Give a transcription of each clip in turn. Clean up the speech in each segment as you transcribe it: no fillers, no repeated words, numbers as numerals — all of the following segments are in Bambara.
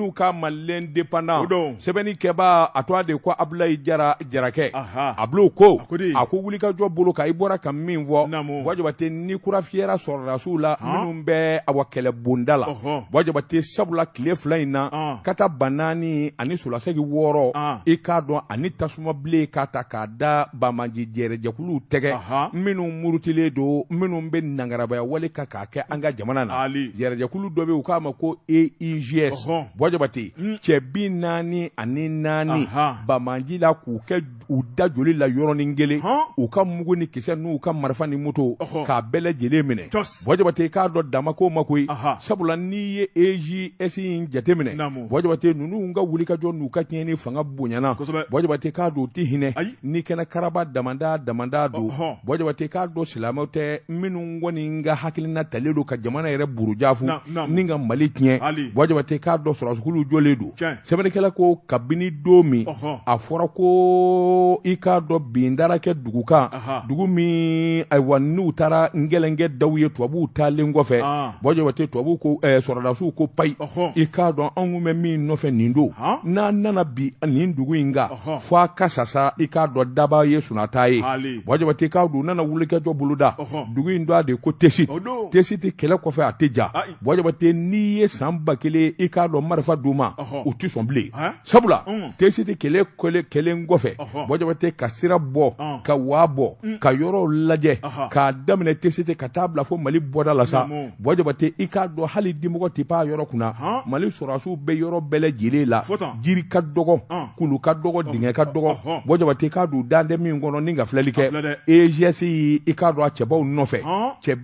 n'u ka Malien dépendant sɛbɛnni kɛba a tɔgɔ de ko Abulayi Jarakɛ a bilo ko a ko wuli ka jɔ bolo ka i bɔra ka min fɔ Wajabate ni kura fiyɛra sɔrɔdasiw la minnu bɛ awa kɛlɛ bonda la Wajabate sabula tile 2 in na kata banani ani solasɛgi 6 i k'a dɔn ani tasuma bilen k'a ta k'a da Bamaji jɛrɛjɛkuluw tɛgɛ minnu murutilen don minnu bɛ nangarabaya wale ka k'a kɛ an ka jamana na jɛrɛjɛkulu dɔ bɛ u k'a ma ko AIGS Wajabate cɛ 44 Bamaji la k'u kɛ u da joli la yɔrɔnin kelen u ka mugu ni kisɛ n'u ka marifa ni moto k'a bɛɛ lajɛlen minɛ Wajabate k'a dɔn dama ko ma koyi sabula n'i ye AIGS in jateminɛ Wajabate ninnu ka wuli ka jɔ n'u ka tiɲɛni fanga bonyana Wajabate k'a dɔn u tɛ hinɛ ni kɛnɛ karaba damanda don Wajabate k'a dɔn silamɛw tɛ minnu kɔni ka hakilina talen don ka jamana yɛrɛ burujafu ni ka Mali tiɲɛ Wajabate k'a dɔn sɔrɔsukuluw jɔlen don sɛbɛnnikɛla ko kabini don min a fɔra ko i k'a dɔn bin dara kɛ dugu kan dugu min ayiwa n'u taara ngɛlɛnkɛ daw ye tubabuw taalen kɔfɛ Wajabate tubabuw ko sɔrɔdasiw ko payi i k'a dɔn anw kun bɛ min nɔfɛ nin don n'an nana bi nin dugu in kan fo a ka sasa i k'a dɔn daba ye Sunata ye Wajabate k'a dɔn u nana wulikajɔ boloda dugu in dɔ de ko Tesiti kɛlɛ kɔfɛ a tɛ ja Wajabate n'i ye san 1000 i k'a dɔn marifa d'u ma u tɛ sɔn bilen sabula Tesiti kɛlɛ kɛlen kɔfɛ Wajabate ka sira bɔ ka waa bɔ ka yɔrɔw lajɛ k'a daminɛ Tesiti ka taa bila fo Mali bɔda la sa Wajabate i k'a dɔn hali dimɔgɔ tɛ pan yɔrɔ kunna Mali sɔrɔdasiw bɛ yɔrɔ bɛɛ lajɛlen la jiri ka dɔgɔ kulu ka dɔgɔ dingɛ ka dɔgɔ Wajabate k'a dɔn dantɛ min kɔnɔ ni ka filɛli kɛ AIGS i k'a dɔn a cɛbaw nɔfɛ cɛ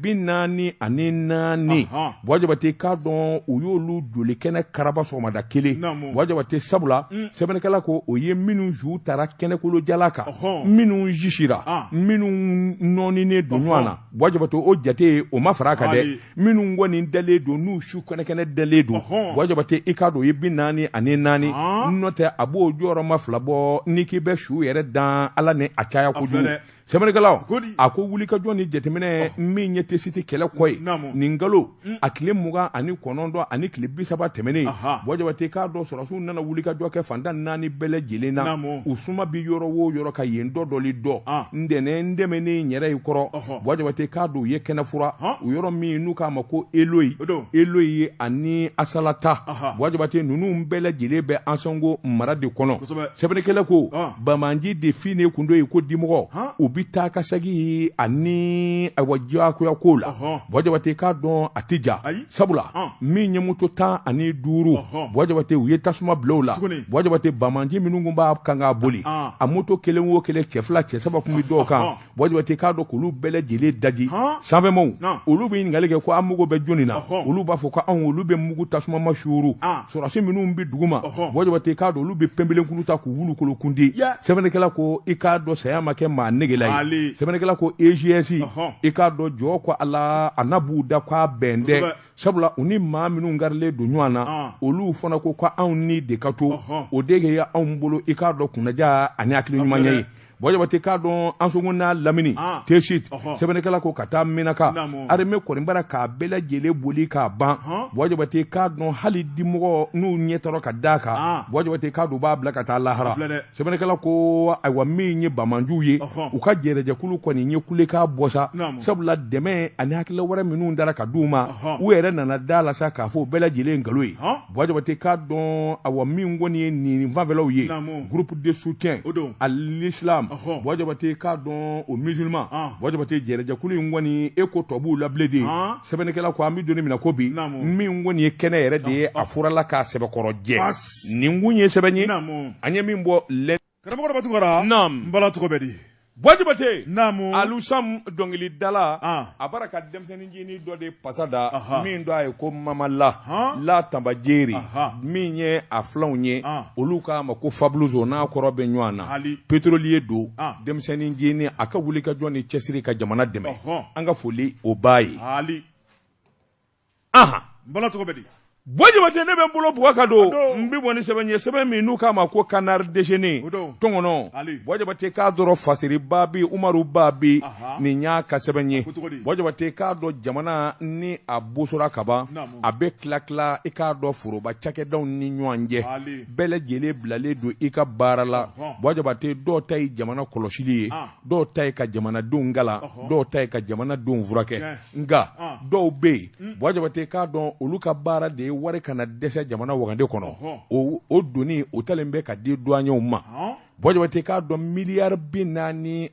44 Wajabate k'a dɔn u y'olu joli kɛnɛ karaba sɔgɔmada kelen Wajabate sabula sɛbɛnnikɛla ko o ye minnu ju taara kɛnɛkolo jala kan minnu jisira minnu nɔninen don ɲɔgɔn na Wajabate o jate o ma fara kan dɛ minnu kɔni dalen don n'u su kɛnɛkɛnɛ dalen don Wajabate i k'a dɔn o ye 44 n'o tɛ a b'o jɔyɔrɔma 2 bɔ n'i k'i bɛ su yɛrɛ dan Ala ni a caya kojugu sɛbɛnnikɛlaw a ko wulikajɔ ni jateminɛ min ye Tesiti kɛlɛ kɔ ye nin kalo a tile 29 ani tile 30 tɛmɛnen Wajabate k'a dɔn sɔrɔdasiw nana wulikajɔ kɛ fantan 4 bɛɛ lajɛlen na u suma bi yɔrɔ o yɔrɔ ka yen dɔli dɔ n dɛmɛnen n yɛrɛ i kɔrɔ Wajabate k'a dɔn u ye kɛnɛ fura u yɔrɔ min n'u k'a ma ko Eloyi ani Asalata Wajabate ninnu bɛɛ lajɛlen bɛ Ansongo mara de kɔnɔ sɛbɛnnikɛla ko Bamaji de fine kun dɔ ye ko dimɔgɔ u bi taa ka segi ani ayiwa jagoya ko la Wajabate k'a dɔn a tɛ ja sabula min ye moto 15 Wajabate u ye tasuma bila o la Wajabate Bamaji minnu kun b'a kan k'a boli a moto kelen o kelen cɛ 2 cɛ 3 kun bi dɔw kan Wajabate k'a dɔn k'olu bɛɛ lajɛlen daji sanfɛmaw olu bɛ ɲininkali kɛ ko an mugu bɛ jɔnni na olu b'a fɔ ko anw olu bɛ mugu tasuma ma suuru sɔrɔdasi minnu bɛ dugu ma Wajabate k'a dɔn olu bɛ pɛnbelenkuru ta k'u wulukolo kundi sɛbɛnnikɛla ko i k'a dɔn saya ma kɛ maa negela ye sɛbɛnnikɛla ko AIGS i k'a dɔn jɔ ko Ala a na b'u da k'a bɛn dɛ sabula u ni maa minnu garilen don ɲɔgɔn na olu fana ko anw ni de ka to o de ye anw bolo i k'a dɔn kunnaja ani hakili ɲuman ye Wajabate k'a dɔn Ansongo n'a Lamini Tesiti sɛbɛnnikɛla ko ka taa Minaka armée kɔnibara k'a bɛɛ lajɛlen boli k'a ban Wajabate k'a dɔn hali dimɔgɔ n'u ɲɛtɔrɔ ka d'a kan Wajabate k'a dɔn u b'a bila ka taa lahara sɛbɛnnikɛla ko ayiwa min ye Bamajiw ye u ka jɛrɛjɛkulu kɔni ye kulekan bɔ sa sabula dɛmɛ ani hakilila wɛrɛ minnu dara ka d'u ma u yɛrɛ nana da la sa k'a fɔ u bɛɛ lajɛlen nkalon ye Wajabate k'a dɔn ayiwa min kɔni ye nin fanfɛlaw ye groupe de soutien à l'islam Wajabate k'a dɔn o musulman Wajabate jɛrɛjɛkulu in kɔni e ko tɔ b'u labilen de sɛbɛnnikɛla ko an bɛ donni minɛ ko bi min kɔni ye kɛnɛ yɛrɛ de ye a furala k'a sɛbɛkɔrɔ jɛ nin kun ye sɛbɛn ye an ye min bɔ karamɔgɔ Batu Kara n bala tɔgɔ bɛ di Wajabate Alusam dɔnkilidala a bara ka denmisɛnnin jini dɔ de pasa da min dɔ a ye ko Mamala la Tambajeri min ye a filanw ye olu k'a ma ko Fabuloso n'a kɔrɔ bɛ ɲɔgɔn na pétrolier don denmisɛnnin jini a ka wuli ka jɔ ni cɛsiri ka jamana dɛmɛ an ka foli o b'a ye n bala tɔgɔ bɛ di Bojabate ne bɛ bolo buwa do mbi bɔni sɛbɛn ye sɛbɛn min n'u k'a ma ko canard déjeuner tɔngɔnɔ Bojabate k'a dɔrɔn Fasiri Babi Umaru Babi nin y'a ka sɛbɛn ye Bojabate k'a dɔn jamana ni a bosora kaban a bɛ tila i k'a dɔn foroba cakɛdaw ni ɲɔgɔn cɛ bɛɛ lajɛlen bilalen don i ka baara la Bojabate dɔw ta ye jamana kɔlɔsili ye dɔw ta ye ka jamanadenw gala dɔw ta ye ka jamanadenw furakɛ nka dɔw bɛ yen Bojabate k'a dɔn olu ka baara de ye wari kana dɛsɛ jamana wagande kɔnɔ o doni o talen bɛ ka di douaniers ma Bojabate k'a dɔn miliyari 47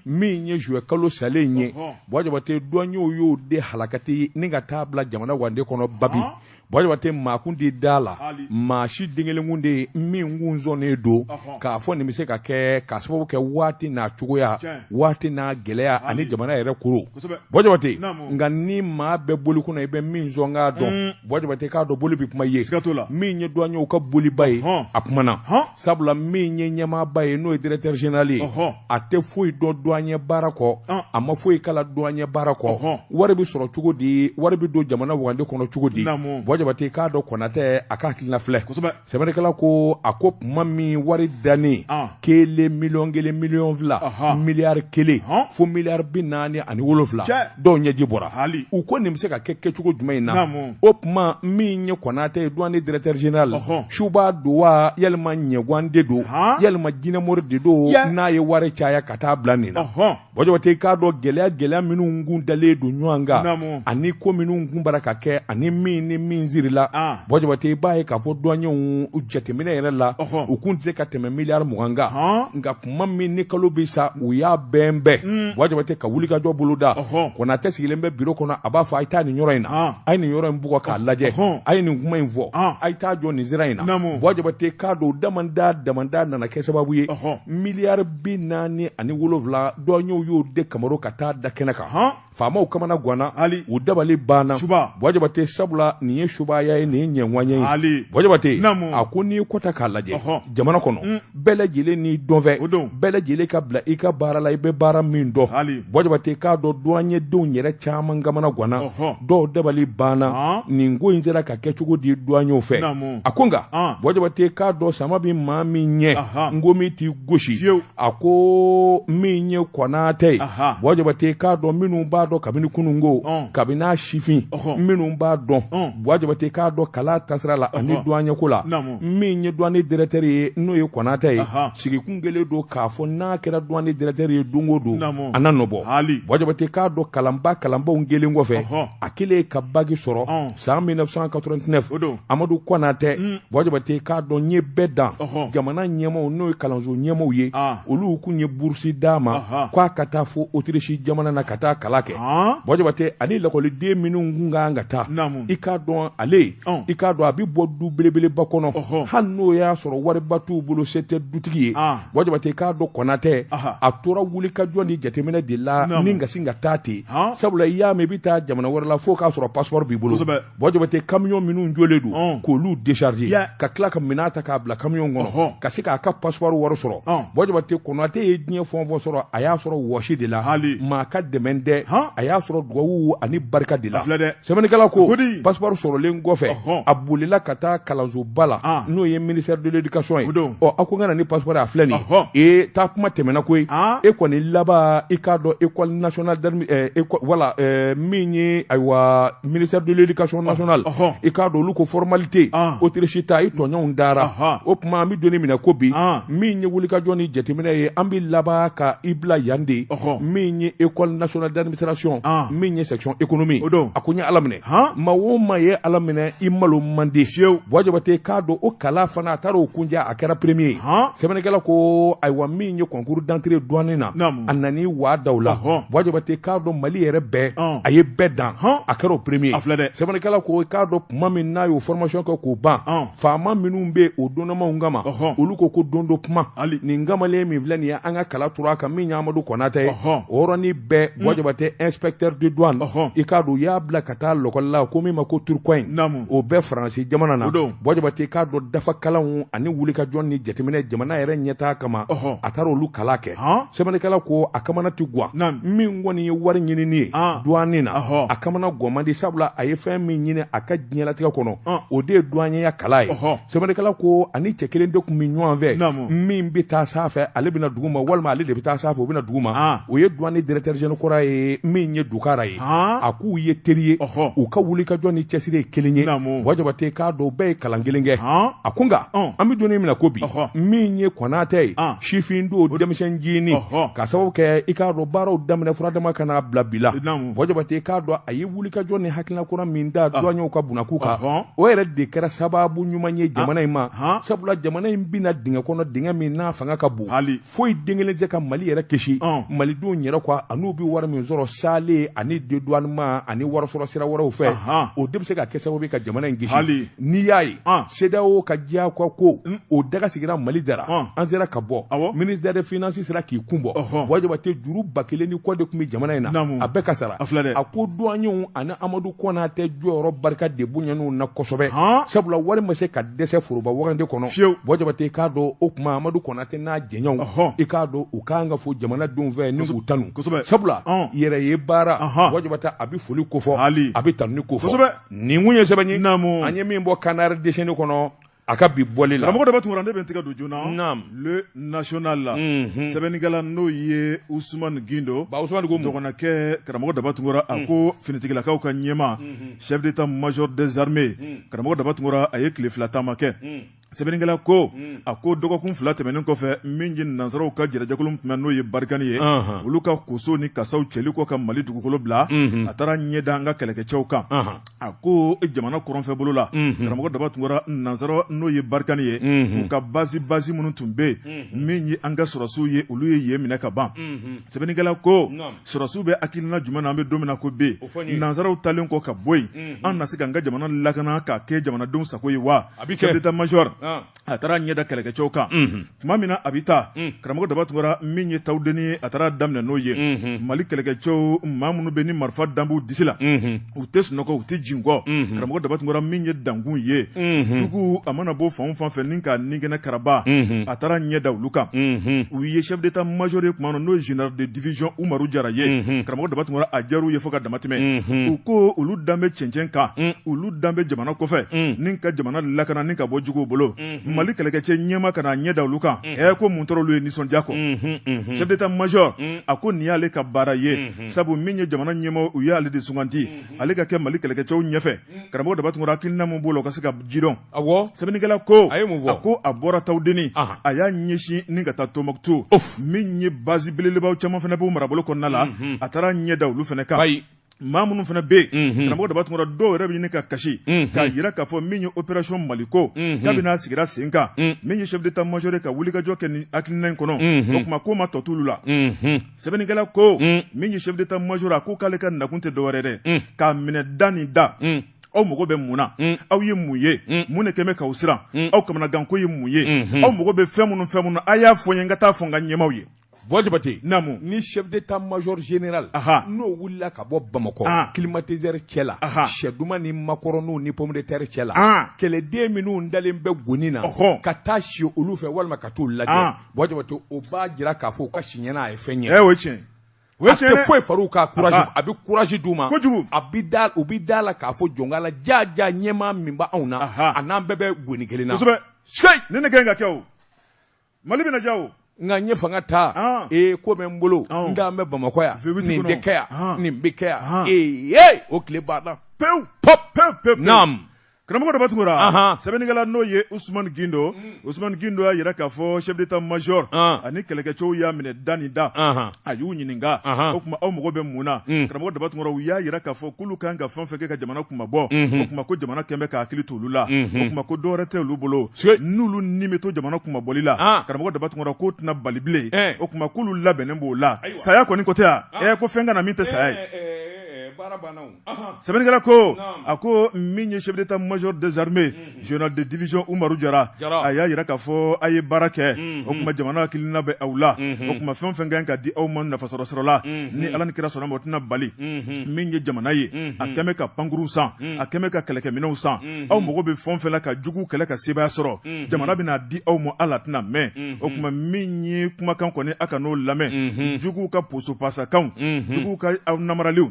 min ye juillet kalo salen ye Bojabate douaniers y'o de halakati ni ka taa bila jamana wagande kɔnɔ babi Bojabate maakundi da la maa si dengelengun de min ngunzɔnnen don k'a fɔ nin bɛ se ka kɛ k'a sababu kɛ waati n'a cogoya waati n'a gɛlɛya ani jamana yɛrɛ koro Bojabate nka ni maa bɛɛ boli kunna i bɛ min zɔn k'a dɔn Bojabate k'a dɔn boli bɛ kuma ye min ye douaniers ka boliba ye a kumana sabula min ye ɲɛmaaba ye n'o ye directeur général ye a tɛ foyi dɔn douanier baara kɔ a ma foyi kala douanier baara kɔ wari bɛ sɔrɔ cogo di wari bɛ don jamana wagande kɔnɔ cogo di Bojabate k'a dɔn Konatɛ a ka hakilina filɛ sɛbɛnnikɛla ko a ko kuma min wari dannen kelen miliyɔn miliyari 1 fo miliyari 47 dɔw ɲɛji bɔra u ko nin bɛ se ka kɛ kɛcogo jumɛn in na o kuma min ye Konatɛ ye douanier directeur général Suba don wa yalima ɲɛgwan de don yalima jinɛmori de don n'a ye wari caya ka taa bila nin na Bojabate k'a dɔn gɛlɛya minnu kun dalen don ɲɔgɔn kan ani ko minnu kun bara ka kɛ ani min ni min zirila Bojabate b'a ye k'a fɔ douaniers jateminɛ yɛrɛ la u kun tɛ se ka tɛmɛ miliyari 20 kan nka kuma min ni kalo bɛ sa u y'a bɛn Bojabate ka wuli ka jɔ bolo da Konatɛ sigilen bɛ bureau kɔnɔ a b'a fɔ a ye taa nin yɔrɔ in na a ye nin yɔrɔ in bugɔ k'a lajɛ a ye nin kuma in fɔ a ye taa jɔ nin sira in na Bojabate k'a dɔn damanda nana kɛ sababu ye miliyari 47 douaniers y'o de kamaro ka taa da kɛnɛ kan faamaw kamana ganna u dabali banna Bojabate sabula nin ye Subaya ye nin ye ɲɛŋwanye ye Bojabate a ko n'i kɔta k'a lajɛ jamana kɔnɔ bɛɛ lajɛlen n'i dɔnfɛ bɛɛ lajɛlen ka bila i ka baara la i bɛ baara min dɔn Bojabate k'a dɔn douaniers denw yɛrɛ caman kamana ganna dɔw dabali banna nin ko in sera ka kɛ cogo di douaniers fɛ a ko nka Bojabate k'a dɔn sama bi maa min ɲɛ n ko min t'i gosi a ko min ye Konatɛ ye Bojabate k'a dɔn minnu b'a dɔn kabini kunungo kabini a sifin minnu b'a dɔn Bojabate k'a dɔn kala tasira la ani douaniers ko la min ye douanier directeur ye n'o ye Konatɛ ye sigikun kelen don k'a fɔ n'a kɛra douanier directeur ye don o don a na nɔbɔ Bojabate k'a dɔn kalanbaw kelen kɔfɛ a kɛlen ka bagi sɔrɔ san 1989 Amadu Konatɛ Bojabate k'a dɔn n ye bɛɛ dan jamana ɲɛmaw n'o ye kalanso ɲɛmaw ye olu kun ye bourse d'a ma k'a ka taa fo Autriche jamana na ka taa kalan kɛ Bojabate ani lakɔliden minnu kun kan ka taa i k'a dɔn ale i k'a dɔn a bɛ bɔ du belebeleba kɔnɔ hali n'o y'a sɔrɔ wariba t'u bolo se tɛ dutigi ye Bojabate k'a dɔn Konatɛ a tora wuli ka jɔ ni jateminɛ de la ni ka sin ka taa ten sabula i y'a mɛn i bɛ taa jamana wɛrɛ la fo k'a sɔrɔ passeport b'i bolo Bojabate camion minnu jɔlen don k'olu décharger ka tila ka minɛn ta k'a bila camion kɔnɔ ka se k'a ka passeport wari sɔrɔ Bojabate Konatɛ ye diɲɛ fɛn o fɛn sɔrɔ a y'a sɔrɔ wɔsi de la maa ka dɛmɛ tɛ a y'a sɔrɔ dugawu ani barika de la sɛbɛnnikɛla ko passeport sɔrɔlen kɔfɛ a bolila ka taa kalansoba la n'o ye ministère de l'éducation ye a ko n ka na ni passeport a filɛ nin ye taa kuma tɛmɛna koyi e kɔni laban i k'a dɔn école nationale min ye ayiwa ministère de l'éducation nationale i k'a dɔn olu ko formalité Autriche ta i tɔɲɔgɔnw dara o tuma an bɛ donni minɛ ko bi min ye wulikajɔ ni jateminɛ ye an bɛ laban ka i bila yan de min ye école nationale d'administration min ye section économie a ko n ye Ala minɛ maa o maa ye Ala minɛ i malo man di Bojabate k'a dɔn o kala fana a taara o kunja a kɛra premier ye sɛbɛnnikɛla ko ayiwa min ye concours d'entrée douanier na a nani waa daw la Bojabate k'a dɔn Mali yɛrɛ bɛɛ a ye bɛɛ dan a kɛra o premier ye sɛbɛnnikɛla ko k'a dɔn tuma min n'a y'o formation kɛ k'o ban faama minnu bɛ o donnamaw kama olu ko don dɔ kuma nin kamalen min filɛ nin ye an ka kala tura a kan min ye Amadu Konatɛ ye o yɔrɔnin bɛɛ Bojabate inspecteur de douane i k'a dɔn u y'a bila ka taa l'école la ko min ma ko Turcoing o bɛɛ faransi jamana na Bɔjabate k'a dɔn dafa kalanw ani wulikajɔ ni jateminɛ jamana yɛrɛ ɲɛtaa kama a taara olu kala kɛ sɛbɛnnikɛla ko a kamana tɛ guwa min kɔni ye wari ɲinini ye douane na a kamana guwa man di sabula a ye fɛn min ɲini a ka diɲɛlatigɛ kɔnɔ o de ye douaniya kala ye sɛbɛnnikɛla ko ani cɛ kelen de tun bɛ ɲɔgɔn fɛ min bɛ taa sanfɛ ale bɛna dugu ma walima ale de bɛ taa sanfɛ o bɛna dugu ma o ye douane directeur général kɔrɔ ye min ye Dukara ye a k'u ye teri ye u ka wulikajɔ ni cɛsiri ye kelen ye Bɔjabate k'a dɔn bɛɛ ye kalan kelen kɛ a ko nka an bɛ donnin min na ko bi min ye Konatɛ ye sifin don denmisɛn jini ka sababu kɛ i k'a dɔn baaraw daminɛ fura dama ka n'a bila bi la Bɔjabate k'a dɔn a ye wulikajɔ ni hakilina kura min da douaniers ka bunako kan o yɛrɛ de kɛra sababu ɲuman ye jamana in ma sabula jamana in bɛna dingɛ kɔnɔ dingɛ min n'a fanga ka bon foyi den kelen tɛ ka Mali yɛrɛ kisi malidenw yɛrɛ kɔ an'u bɛ wari min sɔrɔ sale ani dédouanement ani wari sɔrɔ sira wɛrɛw fɛ o de bɛ se ka kɛ sababu ka jamana in kisi n'i y'a ye CEDEAO ka diyagoya ko o daga sigira Mali dara an sera ka bɔ ministère des finances sera k'i kun bɔ Bɔjabate juru 1000 ni kɔ de tun bɛ jamana in na a bɛɛ ka sara a ko douaniers ani Amadu Konatɛ jɔyɔrɔ barika de bonyana na kosɛbɛ sabula wari ma se ka dɛsɛ foroba wagande kɔnɔ Bɔjabate k'a dɔn o tuma Amadu Konatɛ n'a jɛɲɔgɔnw i k'a dɔn u k'an ka fɔ jamanadenw fɛ ni k'u tanu sabula yɛrɛ ye baara Bɔjabate a bɛ foli ko fɔ a bɛ tanuni ko fɔ nin kun ye sɛbɛn ye an ye min bɔ Canard déchaîné kɔnɔ a ka bi bɔli la karamɔgɔ dɔ bɛ tun ne bɛ tigɛ don joona le national la sɛbɛnnikɛla n'o ye Ousmane Gindo dɔgɔnakɛ karamɔgɔ daba tunkara a ko finitigilakaw ka ɲɛma chef d'état major des armées karamɔgɔ daba tunkara a ye tile 2 taama kɛ sɛbɛnnikɛla ko a ko dɔgɔkun 2 tɛmɛnen kɔfɛ min ye nansaraw ka jɛrɛjɛkulu tun n'o ye barikani ye olu ka koso ni kasaw cɛli kɔ ka Mali dugukolo bila a taara ɲɛda an ka kɛlɛkɛcɛw kan a ko jamana kɔrɔnfɛ bolo la karamɔgɔ daba tunkara nansara n'o ye barikani ye u ka basi minnu tun bɛ min ye an ka sɔrɔsiw ye olu ye yen minɛ ka ban sɛbɛnnikɛla ko sɔrɔsiw bɛ hakilina jumɛn na an bɛ don min na ko be nansaraw talen kɔ ka bɔ yen an na se ka an ka jamana lakana k'a kɛ jamanadenw sago ye wa chef d'état major a taara ɲɛda kɛlɛkɛcɛw kan tuma min na a bɛ taa karamɔgɔ daba tunkara min ye tawudeni ye a taara daminɛ n'o ye Mali kɛlɛkɛcɛw maa minnu bɛ ni marifa danbu disi la u tɛ sunɔgɔ u tɛ jin kɔ karamɔgɔ daba tunkara min ye dankun ye jugu a mana bɔ fan o fan fɛ ni ka ninkɛnɛ karaba a taara ɲɛda olu kan u ye chef d'état major ye tuma n'o ye général de division Umaru Jara ye karamɔgɔ daba tunkara a diyar'u ye fo ka dama tɛmɛ u ko olu dan bɛ cɛncɛn kan olu dan bɛ jamana kɔfɛ ni ka jamana lakana ni ka bɔ juguw bolo Mali kɛlɛkɛcɛ ɲɛma ka na ɲɛda olu kan ko mun tɔɔrɔ olu ye nisɔndiya kɔ chef d'état major a ko nin y'ale ka baara ye sabu min ye jamana ɲɛma u y'ale de suganti ale ka kɛ Mali kɛlɛkɛcɛw ɲɛfɛ karamɔgɔ daba tunkara hakilina min b'o la o ka se ka jidɔn sɛbɛnnikɛla ko a ko a bɔra tawudeni a y'a ɲɛsin ni ka taa Tombouctou min ye base belebelebaw caman fana b'u marabolo kɔnɔna la a taara ɲɛda olu fana kan maa minnu fana bɛ yen karamɔgɔ daba tunkara dɔw yɛrɛ bɛ ɲini ka kasi k'a jira k'a fɔ min ye opération Maliko kabini sigira sen kan min ye chef d'état major ye ka wulikajɔ kɛ ni hakilina in kɔnɔ o tuma ko ma tɔ t'olu la sɛbɛnnikɛla ko min ye chef d'état major a ko k'ale ka nakun tɛ dɔwɛrɛ dɛ k'a minɛ da ni da aw mago bɛ mun na aw ye mun ye mun de kɛmɛ k'aw siran aw kamanaganko ye mun ye aw mago bɛ fɛn minnu a y'a fɔ n ye n ka taa fɔ n ka ɲɛmaw ye Bɔjabate ni chef d'état major général n'o wulila ka bɔ Bamakɔ climatiseur cɛ la sɛduma ni makɔrɔniw ni pomme de terre cɛ la kɛlɛden minnu dalen bɛ goni na ka taa si olu fɛ walima ka t'u lajɛ Bɔjabate o b'a jira k'a fɔ u ka si ɲɛna a ye fɛn ɲɛ o ye tiɲɛ a tɛ foyi far'u ka courage a bɛ courage d'u ma u bi da la k'a fɔ jɔnkala jaa ɲɛmaa min b'anw na a n'an bɛɛ bɛ goni kelen na kosɛbɛ ni ne ka ɲi ka kɛ o Mali bɛna diya o nka n ye fanga ta ko bɛ n bolo n da n bɛ Bamakɔ yan nin bɛ kɛ yan nin bɛ kɛ yan o tile banna pewu naam karamɔgɔ daba tunkara sɛbɛnnikɛla n'o ye Ousmane Gindo y'a yira k'a fɔ chef d'état major ani kɛlɛkɛcɛw y'a minɛ da ni da a y'u ɲininka o tuma aw mago bɛ mun na karamɔgɔ daba tunkara u y'a yira k'a fɔ k'olu kan ka fɛn fɛn kɛ ka jamana kunbabɔ o tuma ko jamana kɛn bɛ ka hakili to olu la o tuma ko dɔwɛrɛ tɛ olu bolo n'olu ni bɛ to jamana kunbabɔli la karamɔgɔ daba tunkara k'o tɛna bali bilen o tuma k'olu labɛnnen b'o la saya kɔni ko tɛ yan ko fɛn ka na min tɛ saya ye sɛbɛnnikɛla ko a ko min ye chef d'état major des armées général de division Umaru Jara a y'a yira k'a fɔ a ye baara kɛ o kuma jamana hakilina bɛ aw la o kuma fɛn fɛn kan ka di aw ma nafasɔrɔsɔrɔ la ni Ala ni kira sɔnna ma o tɛna bali min ye jamana ye a kɛmɛ ka pankuru san a kɛmɛ ka kɛlɛkɛminɛnw san aw mago bɛ fɛn fɛn la ka jugu kɛlɛ ka sebaya sɔrɔ jamana bɛna di aw ma Ala tɛna mɛn o kuma min ye kumakan kɔni a ka n'o lamɛn jugu ka posopasakanw jugu ka aw namaraliw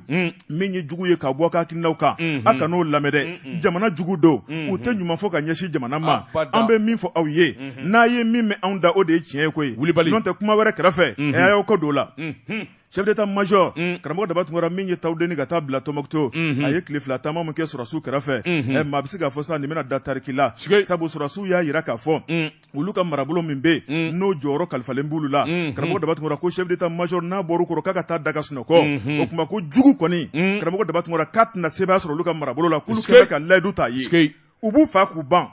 min ye jugu ye ka bɔ ka hakilinaw kan a ka n'o lamɛn dɛ jamana jugu don u tɛ ɲuman fɔ ka ɲɛsin jamana ma an bɛ min fɔ aw ye n'a ye min mɛn anw da o de ye tiɲɛ ye koyi n'o tɛ kuma wɛrɛ kɛrɛfɛ a y'aw kɔ don o la chef d'état major karamɔgɔ Daba Tunkara min ye Tawudeni ka taa bila Tɔnbɔkutu a ye tile fila taama min kɛ Sɔrɔsiw kɛrɛfɛ maa bɛ se k'a fɔ sa nin bɛna da tariki la sabu Sɔrɔsiw y'a yira k'a fɔ olu ka marabolo min bɛ yen n'o jɔyɔrɔ kalifalen b'olu la karamɔgɔ Daba Tunkara ko chef d'état major n'a bɔr'u kɔrɔ k'a ka taa daga sunɔgɔ o tuma ko jugu kɔni karamɔgɔ Daba Tunkara k'a tɛna sebaya sɔrɔ olu ka marabolo la k'olu kɛlen bɛ ka layidu ta ye u b'u fa k'u ban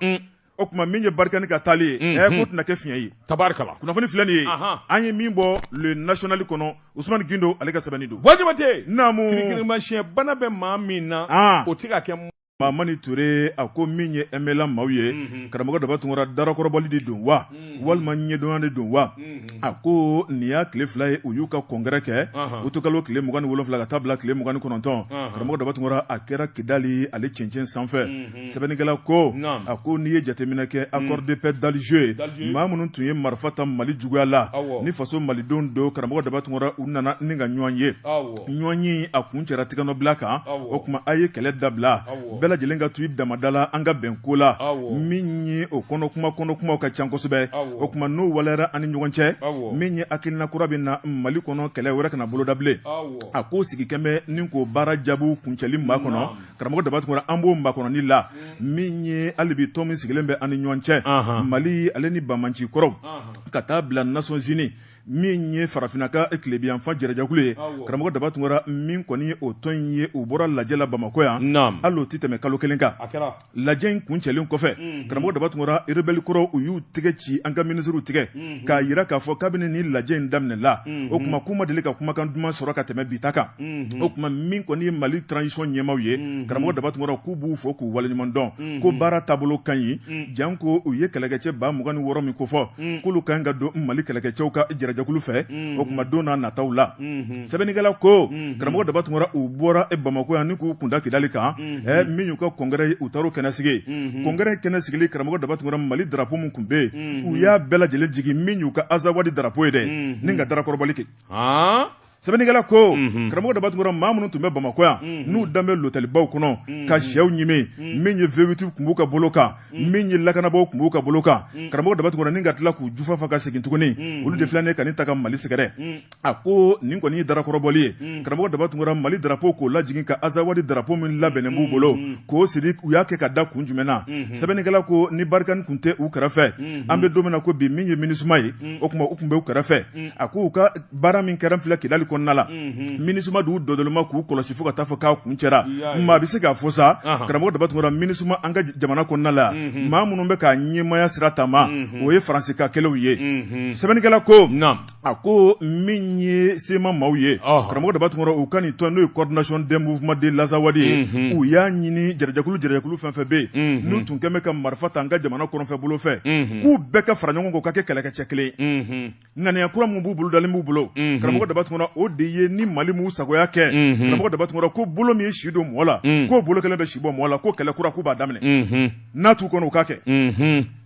o kuma min ye barikani ka taali ye k'o tɛna kɛ fiɲɛ ye tabarikala kunnafoni filɛ nin ye an ye min bɔ le national kɔnɔ Usumani Gindo ale ka sɛbɛnni don Wajabate naamu kirikirimasiyɛn bana bɛ maa min na o tɛ ka kɛ Mamani Ture a ko min ye MLA maaw ye karamɔgɔ Daba Tunkara darakɔrɔbɔli de don wa walima ɲɛdɔnya de don wa a ko nin y'a tile fila ye u y'u ka kɔnkɛrɛ kɛ u to kalo tile 27 ka taa bila tile 29 karamɔgɔ Daba Tunkara a kɛra Kidali ale cɛncɛn sanfɛ sɛbɛnnikɛla ko a ko n'i ye jateminɛ kɛ accord de paix d'Alger maa minnu tun ye marifa ta Mali juguya la ni faso malidenw don karamɔgɔ Daba Tunkara u nana ni ka ɲɔgɔn ye ɲɔgɔn ye a kun cɛra tigɛnɔbila kan o kuma a ye kɛlɛ dabila bɛɛ lajɛlen ka tu i damadala an ka bɛn ko la min ye o kɔnɔkumaw ka ca kosɛbɛ o kuma n'o waleyara ani ɲɔgɔn cɛ min ye hakilina kura bɛ na Mali kɔnɔ kɛlɛ wɛrɛ kana boloda bilen a ko sigi kɛmɛ ni k'o baara jaabiw kuncɛli maa kɔnɔ karamɔgɔ Daba Tunkara an b'o maakɔnɔni la min ye hali bi tɔn min sigilen bɛ ani ɲɔgɔn cɛ Mali ale ni Banmanci kɔrɔw ka taa bila Nations Unies min ye farafinaka tilebiyanfan jɛrɛjakulu ye karamɔgɔ Daba Tunkara min kɔni ye o tɔn in ye u bɔra lajɛ la Bamako yan hali o tɛ tɛmɛ kalo kelen kan lajɛ in kuncɛlen kɔfɛ karamɔgɔ Daba Tunkara rebelle kɔrɔw u y'u tigɛ ci an ka ministres tigɛ k'a yira k'a fɔ kabini ni lajɛ in daminɛla o kuma k'u ma deli ka kumakan duman sɔrɔ ka tɛmɛ bi ta kan o kuma min kɔni ye Mali transition ɲɛmaaw ye karamɔgɔ Daba Tunkara k'u b'u fɔ k'u waleɲuman dɔn ko baara taabolo ka ɲi jan ko u ye kɛlɛkɛcɛ 26 min kofɔ k'olu kan ka don Mali kɛlɛkɛcɛw ka jakulu fɛ o kuma don n'a nataw la sɛbɛnnikɛla ko karamɔgɔ Daba Tunkara u bɔra Bamako yan ni k'u kunda Kidali kan min y'u ka kɔnkɛrɛ ye u taar'o kɛnɛ sigi kɔnkɛrɛ kɛnɛ sigili karamɔgɔ Daba Tunkara Mali drapeau min kun bɛ yen u y'a bɛɛ lajɛlen jigin min y'u ka Azawadi drapeau ye dɛ ni ka darakɔrɔbɔli kɛ sɛbɛnnikɛla ko karamɔgɔ Daba Tunkara maa minnu tun bɛ Bamako yan n'u dan bɛ lotɛlibaw kɔnɔ ka sɛw ɲimi min ye V8 kun b'u ka bolo kan min ye lakanabaw kun b'u ka bolo kan karamɔgɔ Daba Tunkara ni ka tila k'u jufafa ka segin tuguni olu de filɛ ne ka nin ta ka Mali sɛgɛrɛ a ko nin kɔni ye darakɔrɔbɔli ye karamɔgɔ Daba Tunkara Mali drapeau k'o lajigin ka Azawadi drapeau min labɛnnen b'u bolo k'o siri u y'a kɛ ka da kun jumɛn na sɛbɛnnikɛla ko ni barikani kun tɛ u kɛrɛfɛ an bɛ don min na ko bi min ye MINUSMA ye o kuma u kun bɛ u kɛrɛfɛ a ko u ka baara min kɛra filɛ Kidali kɔnɔna la MINUSMA d'u dɔdɔlima k'u kɔlɔsi fo ka taa fɔ k'a kun cɛra maa bɛ se k'a fɔ sa karamɔgɔ Daba Tunkara MINUSMA an ka jamana kɔnɔna la maa minnu bɛ ka ɲɛmaya sira taama o ye Faransika kɛlɛw ye sɛbɛnnikɛla ko a ko min ye sema maaw ye karamɔgɔ Daba Tunkara u ka nin tɔn n'o ye coordination des mouvements de l'Azawadi ye u y'a ɲini jɛrɛjakulu fɛn fɛn bɛ yen n'u tun kɛn bɛ ka marifa ta an ka jamana kɔnɔfɛ bolo fɛ k'u bɛɛ ka fara ɲɔgɔn kan ka kɛ kɛlɛkɛcɛ kelen ye ŋaniya kura min b'u bolo dalen b'u bolo karamɔgɔ Daba Tunkara o de ye ni Mali m'u sagoya kɛ karamɔgɔ Daba Tunkara ko bolo min ye si don mɔgɔ la k'o bolo kelen bɛ si bɔ mɔgɔ la ko kɛlɛ kura k'u b'a daminɛ n'a t'u kɔnɔ u k'a kɛ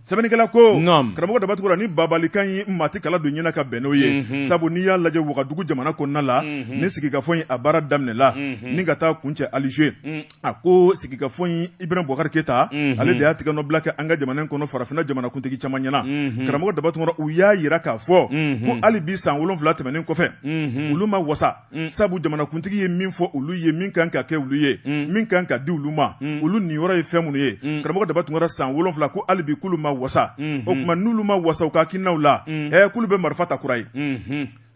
sɛbɛnnikɛla ko karamɔgɔ Daba Tunkara ni babalikan ye maa tɛ kala don ɲɛna ka bɛn n'o ye sabu n'i y'a lajɛ Wagadugu jamana kɔnɔna la ni sigikafɔ in a baara daminɛla ni ka taa kuncɛ Alger a ko sigikafɔ in Ibrahima Boubacar Keita ale de y'a tigɛnɔbila kɛ an ka jamana in kɔnɔ farafinna jamanakuntigi caman ɲɛna karamɔgɔ Daba Tunkara u y'a yira k'a fɔ ko hali bi san 7 tɛmɛnen kɔfɛ olu ma wasa sabu jamanakuntigi ye min fɔ olu ye min kan ka kɛ olu ye min kan ka di olu ma olu niyɔrɔ ye fɛn minnu ye karamɔgɔ Daba Tunkara san 7 ko hali bi k'olu ma wasa o kuma n'olu ma wasa u ka hakilinaw la k'olu bɛ marifa ta kura ye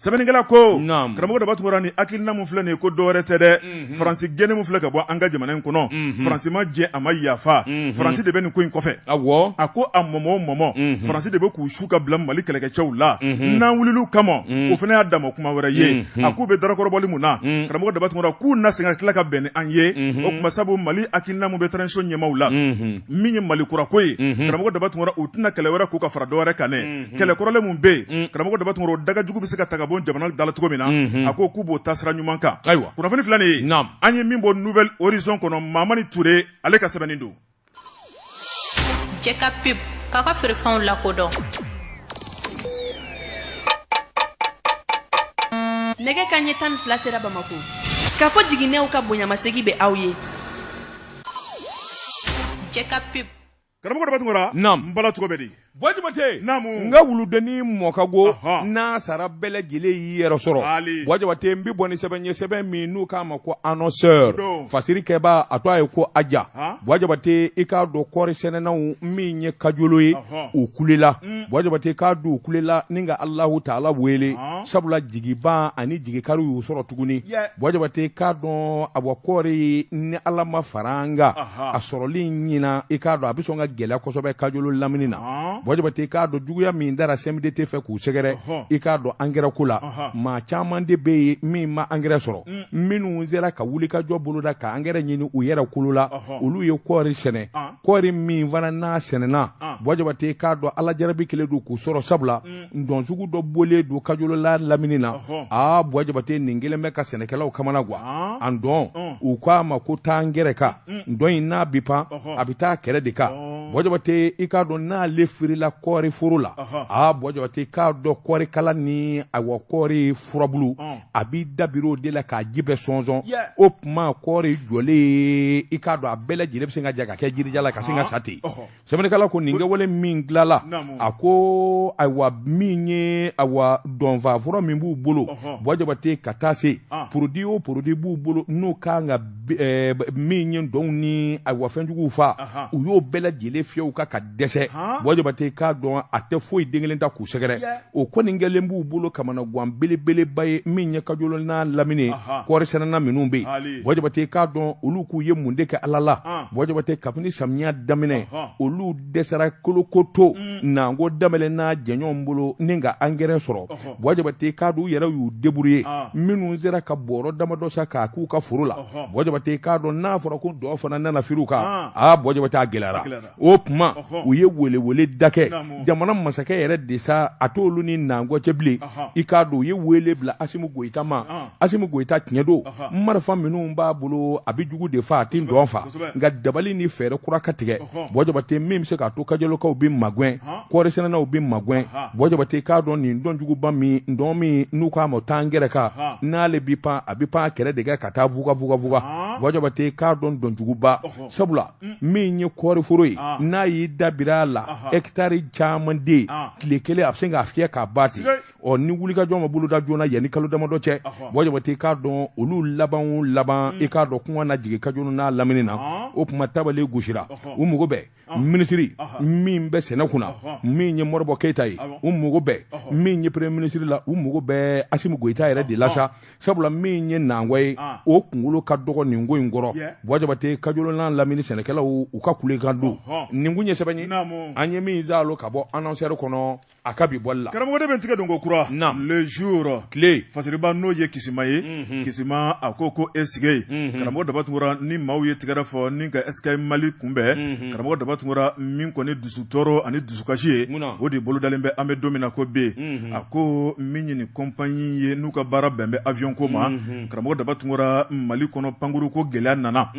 sɛbɛnnikɛla ko karamɔgɔ Dabatungura ni hakilina mun filɛ nin ye ko dɔwɛrɛ tɛ dɛ Faransi gɛnni mun filɛ ka bɔ an ka jamana in kɔnɔ Faransi ma jɛ a ma yafa Faransi de bɛ nin ko in kɔfɛ a ko a mɔmɔ Faransi de bɛ k'u su ka bila Mali kɛlɛkɛcɛw la n'an wulil'u kama o fana y'a dama kuma wɛrɛ ye a k'u bɛ darakɔrɔbɔli mun na karamɔgɔ Dabatungura k'u na segin ka tila ka bɛn ni an ye o kuma sabu Mali hakilina mun bɛ transition ɲɛmaw la min ye Mali kurako ye karamɔgɔ Dabatungura u tɛna kɛlɛ wɛrɛ k'u ka fara dɔwɛrɛ kan dɛ kɛlɛ kɔrɔlen mun bɛ yen karamɔgɔ Dabatungura o dagajugu bɛ se ka ta ka bɔ jamana dala cogo min na a ko k'u b'o taasira ɲuman kan kunnafoni filɛ nin ye an ye min bɔ Nouvelle Horizon kɔnɔ Mamani Ture ale ka sɛbɛnni don Jɛ ka pub k'a ka feerefɛnw lakodɔn nɛgɛ kanɲɛ 12 sera Bamako k'a fɔ jiginɛw ka bonyamasegi bɛ aw ye Jɛ ka pub karamɔgɔ Dabatungura n bala cogo bɛ di Wajibate nga wuludeni mɔkago n'a sara bɛɛ lajɛlen y'i yɛrɛ sɔrɔ Wajibate n bi bɔ ni sɛbɛn ye sɛbɛn min n'u k'a ma ko annonceur fasirikɛba a to a ye ko aja Wajibate i k'a dɔn kɔɔri sɛnɛnaw min ye kajolo ye u kulela Wajibate k'a dɔn u kulela ni ka Alahu Taala wele sabula jigiba ani jigikari y'u sɔrɔ tuguni Wajibate k'a dɔn a bɔ kɔɔri ni Ala ma fara an kan a sɔrɔli ɲina i k'a dɔn a bɛ sɔn ka gɛlɛya kosɛbɛ kajolo lamini na Wajibate k'a dɔn juguya min dara CMDT fɛ k'u sɛgɛrɛ i k'a dɔn engrais ko la maa caman de bɛ yen min ma engrais sɔrɔ minnu sera ka wuli ka jɔ boloda ka engrais ɲini u yɛrɛ kolo la olu ye kɔɔri sɛnɛ kɔɔri min fana n'a sɛnɛna Wajibate k'a dɔn Ala jarabi kelen don k'u sɔrɔ sabula ndɔn sugu dɔ bɔlen don kajolola lamini na Wajibate nin kelen bɛ ka sɛnɛkɛlaw kamana guwa an dɔn u k'a ma ko taa engrais kan ndɔn in n'a bi pan a bɛ taa kɛrɛ de kan Wajibate i k'a dɔn n'ale firila kɔɔri foro la Wajibate k'a dɔn kɔɔri kala ni awɔ kɔɔri furabulu a b'i dabiri o de la k'a ji bɛɛ sɔnsɔn o tuma kɔɔri jɔlen i k'a dɔn a bɛɛ lajɛlen bɛ se ka ja ka kɛ jirija la ka se ka sa ten sɛbɛnnikɛla ko nin kɛwale min dilala a ko ayiwa min ye ayiwa dɔnfa fura min b'u bolo Wajibate ka taa se produit o produit b'u bolo n'o kan ka min ye dɔnw ni ayiwa fɛnjuguw fa u y'o bɛɛ lajɛlen fiyɛw ka dɛsɛ Wajibate k'a dɔn a tɛ foyi den kelen ta k'u sɛgɛrɛ o kɔni kɛlen b'u bolo kamana guwan belebeleba ye min ye kajolo n'a lamini kɔɔri sɛnɛna minnu bɛ yen Wajibate k'a dɔn olu k'u ye mun de kɛ Ala la Wajibate kabini samiya daminɛ olu dɛsɛra kolokoto n'an ko daminɛ n'a jɛɲɔgɔnw bolo ni ka engrais sɔrɔ Wajibate k'a dɔn u yɛrɛ y'u débrouiller minnu sera ka bɔrɔ damadɔ sa k'a k'u ka foro la Wajibate k'a dɔn n'a fɔra ko dɔ fana nana firiw kan Wajibate a gɛlɛyara o tuma u ye wele dakɛ jamana masakɛ yɛrɛ de sa a t'olu ni nangɔ cɛ bilen i k'a dɔn u ye wele bila Asimu Goyita ma Asimu Goyita tiɲɛ don marifa minnu b'a bolo a bɛ jugu de fa a tɛ ndɔn fa nka dabali ni fɛɛrɛ kura ka tigɛ Wajibate min bɛ se k'a to kajolokaw bɛ magɛn kɔɔri sɛnɛnaw bɛ magɛn Wajibate k'a dɔn nin ndɔnjuguba min ndɔn min n'u k'a ma taa angɛrɛ kan n'ale bi pan a bɛ pan kɛrɛ de kɛ ka taa vuga Wajibate k'a dɔn ndɔnjuguba sabula min ye kɔɔri foro ye n'a y'i dabira la hectare caman de tile kelen a bɛ se k'a fiyɛ k'a ba ten ni wulikajɔ ma boloda joona yanni kalo damadɔ cɛ Wajibate k'a dɔn olu laban i k'a dɔn kɔngɔ na jigin kajolo n'a lamini na o tuma tabale gosira u mago bɛ minisiri min bɛ sɛnɛ kunna min ye Modibo Keyita ye u mago bɛ min ye premier ministre la u mago bɛ Asimu Goyita yɛrɛ de la sa sabula min ye nangɔ ye o kunkolo ka dɔgɔ nin ko in kɔrɔ Wajibate kajolo n'a lamini sɛnɛkɛlaw u ka kulekan don nin kun ye sɛbɛn ye an ye min zalo ka bɔ annonceur kɔnɔ a ka bi bɔli la karamɔgɔ de bɛ tigɛ don ko kura le jour tile fasiriba n'o ye Kisima ye Kisima a ko esige karamɔgɔ Dabatungura ni maaw ye tigɛrɛ fɔ ni ka SK Mali kunbɛn karamɔgɔ Dabatungura min kɔni dusu tɔɔrɔ ani dusukasi ye o de bolodalen bɛ an bɛ don min na ko be a ko min ye nin compagnie ye n'u ka baara bɛn bɛ avion ko ma karamɔgɔ Dabatungura Mali kɔnɔ pankuru ko gɛlɛya nana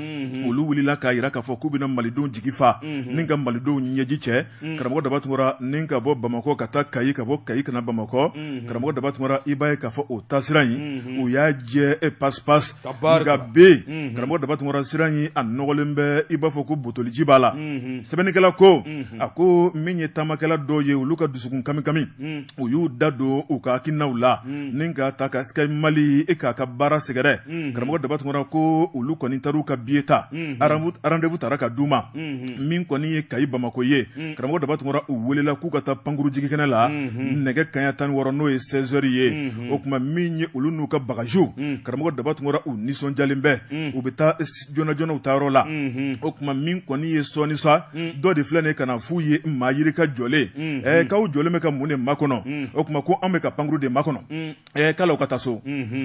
olu wulila k'a yira k'a fɔ k'u bɛna malidenw jigi fa ni ka malidenw ɲɛji cɛ karamɔgɔ Dabatungura ni ka bɔ Bamakɔ ka taa Kayi ka bɔ Kayi ka na Bamakɔ karamɔgɔ Dabatungura i b'a ye k'a fɔ o taasira in u y'a jɛ passe nka be karamɔgɔ Dabatungura sira in a nɔgɔlen bɛ i b'a fɔ ko botoliji b'a la sɛbɛnnikɛla ko a ko min ye taamakɛla dɔw ye olu ka dusukun kami u y'u da don u ka hakilinaw la ni ka ta ka SK Mali e k'a ka baara sɛgɛrɛ karamɔgɔ Dabatungura ko olu kɔni taar'u ka billet ta rendez-vous taara ka d'u ma min kɔni ye Kayi Bamako ye karamɔgɔ Dabatungura u welela k'u ka taa pankuru jigikɛnɛ la nɛgɛ kaɲa 16 n'o ye 16h ye o kuma min ye olu n'u ka bagaju karamɔgɔ daba tun u nisɔndiyalen bɛ u bɛ taa joona joona u taa yɔrɔ la o kuma min kɔni ye sɔɔni sa dɔ de filɛ nin kana f'u ye maa yiri ka jɔlen k'aw jɔlen bɛ ka mun de makɔnɔ o kuma ko an bɛ ka pankuru de makɔnɔ k'ala u ka taa so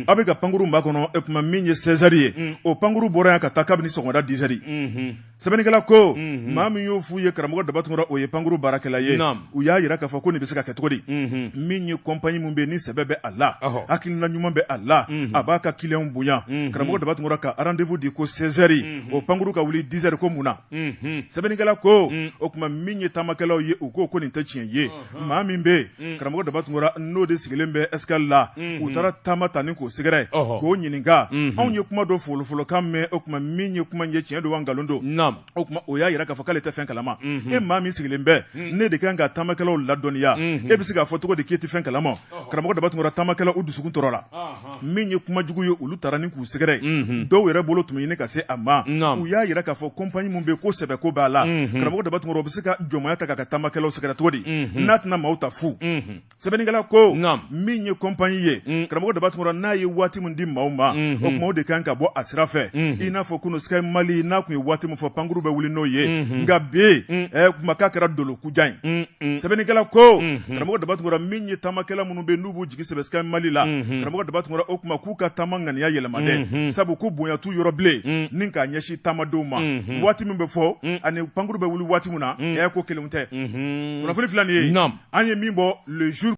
aw bɛ ka pankuru makɔnɔ o kuma min ye 16h ye o pankuru bɔra yan ka taa kabini sɔgɔmada 10h sɛbɛnnikɛla ko maa min y'o f'u ye karamɔgɔ daba tun o ye pankuru baarakɛla ye u y'a yira k'a fɔ ko nin bɛ se ka kɛ cogo di min ye compagnie min bɛ ni sɛbɛ bɛ a la hakilina ɲuman bɛ a la a b'a ka client bonya karamɔgɔ daba tun ka rendez-vous di ko 16h o pankuru ka wuli 10h ko mun na sɛbɛnnikɛla ko o kuma min ye taamakɛlaw ye u ko nin tɛ tiɲɛ ye maa min bɛ karamɔgɔ daba tun n'o de sigilen bɛ escale la u taara taama ta ni k'o sɛgɛrɛ k'o ɲininka anw ye kuma dɔ folofolokan mɛn o kuma min ye kuma ye tiɲɛ don wa nkalon don o kuma o y'a yira k'a fɔ k'ale tɛ fɛn kalama e maa min sigilen bɛ ne de kan ka taamakɛlaw ladɔnniya e bɛ se k'a fɔ cogo di k'e tɛ fɛn kalama karamɔgɔ daba tun taamakɛlaw u dusukun tɔɔrɔ la min ye kuma jugu ye olu taara ni k'u sɛgɛrɛ dɔw yɛrɛ bolo tun bɛ ɲini ka se a ma u y'a yira k'a fɔ compagnie min bɛ ko sɛbɛ ko b'a la karamɔgɔ daba tun o bɛ se ka jɔnmaya ta k'a ka taamakɛlaw sɛgɛrɛ cogo di n'a tɛna maaw ta fu sɛbɛnnikɛla ko min ye compagnie ye karamɔgɔ daba tun n'a ye waati min di maaw ma o kuma o de kan ka bɔ a sira fɛ i n'a fɔ kunu Sky Mali n'a tun ye waati min fɔ pankuru bɛ wuli n'o ye nka bi kuma k'a kɛra dolokujan ye sɛbɛnnikɛla ko karamɔgɔ daba tun min ye taamakɛla minnu bɛ n'u b'u jigi sɛbɛ Sky Mali la karamɔgɔ daba tun o kuma k'u ka taama ŋaniya yɛlɛma dɛ sabu ko bonya t'u yɔrɔ bilen ni k'a ɲɛsin taamadenw ma waati min bɛ fɔ ani pankuru bɛ wuli waati min na ko kelenw tɛ kunnafoni fila nin ye an ye min bɔ le jour